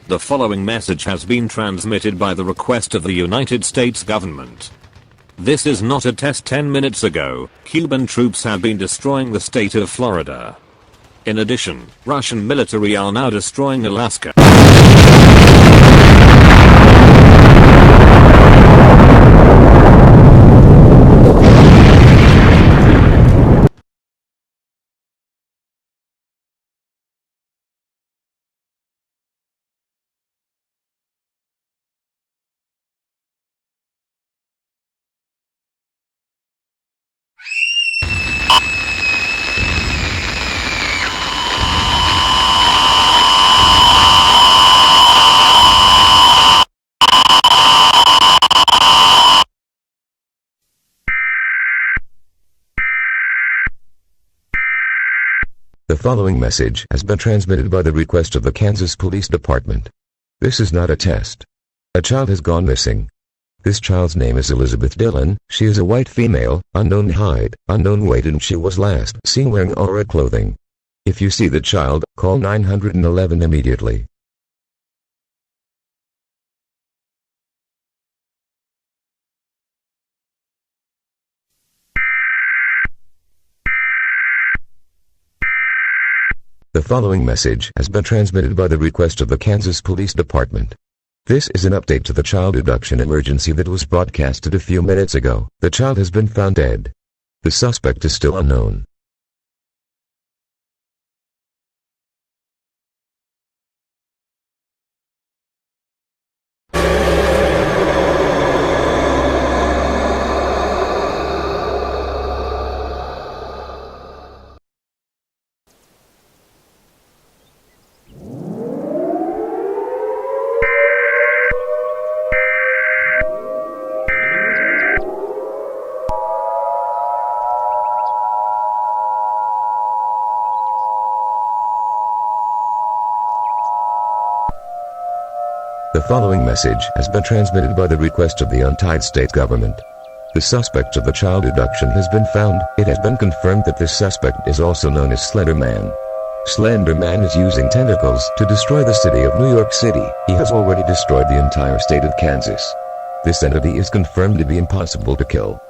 The following message has been transmitted by the request of the United States government. This is not a test. 10 minutes ago, Cuban troops have been destroying the state of Florida. In addition, Russian military are now destroying Alaska. The following message has been transmitted by the request of the Kansas Police Department. This is not a test. A child has gone missing. This child's name is Elizabeth Dillon. She is a white female, unknown height, unknown weight, and she was last seen wearing aura clothing. If you see the child, call 911 immediately. The following message has been transmitted by the request of the Kansas Police Department. This is an update to the child abduction emergency that was broadcasted a few minutes ago. The child has been found dead. The suspect is still unknown. The following message has been transmitted by the request of the United States government. The suspect of the child abduction has been found. It has been confirmed that this suspect is also known as Slender Man. Slender Man is using tentacles to destroy the city of New York City. He has already destroyed the entire state of Kansas. This entity is confirmed to be impossible to kill.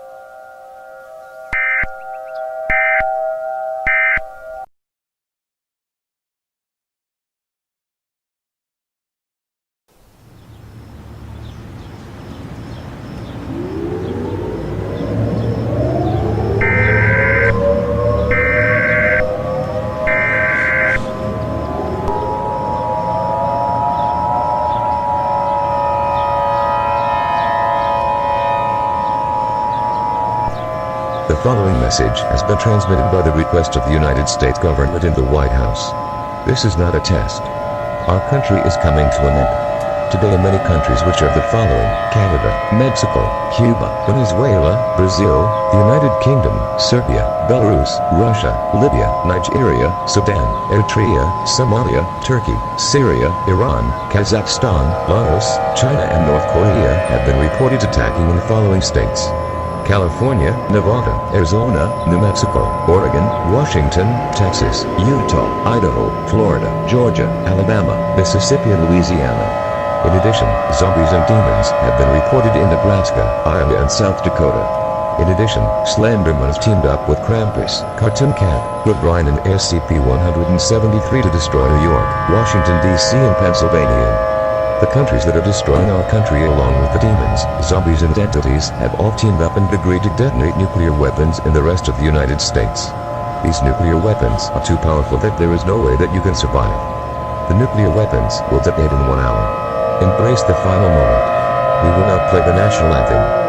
The following message has been transmitted by the request of the United States government in the White House. This is not a test. Our country is coming to an end. Today in many countries, which are the following: Canada, Mexico, Cuba, Venezuela, Brazil, the United Kingdom, Serbia, Belarus, Russia, Libya, Nigeria, Sudan, Eritrea, Somalia, Turkey, Syria, Iran, Kazakhstan, Laos, China and North Korea have been reported attacking in the following states: California, Nevada, Arizona, New Mexico, Oregon, Washington, Texas, Utah, Idaho, Florida, Georgia, Alabama, Mississippi and Louisiana. In addition, zombies and demons have been reported in Nebraska, Iowa and South Dakota. In addition, Slenderman has teamed up with Krampus, Cartoon Cat, Hood Ryan and SCP-173 to destroy New York, Washington, D.C. and Pennsylvania. The countries that are destroying our country along with the demons, zombies and entities have all teamed up and agreed to detonate nuclear weapons in the rest of the United States. These nuclear weapons are too powerful that there is no way that you can survive. The nuclear weapons will detonate in 1 hour. Embrace the final moment. We will now play the national anthem.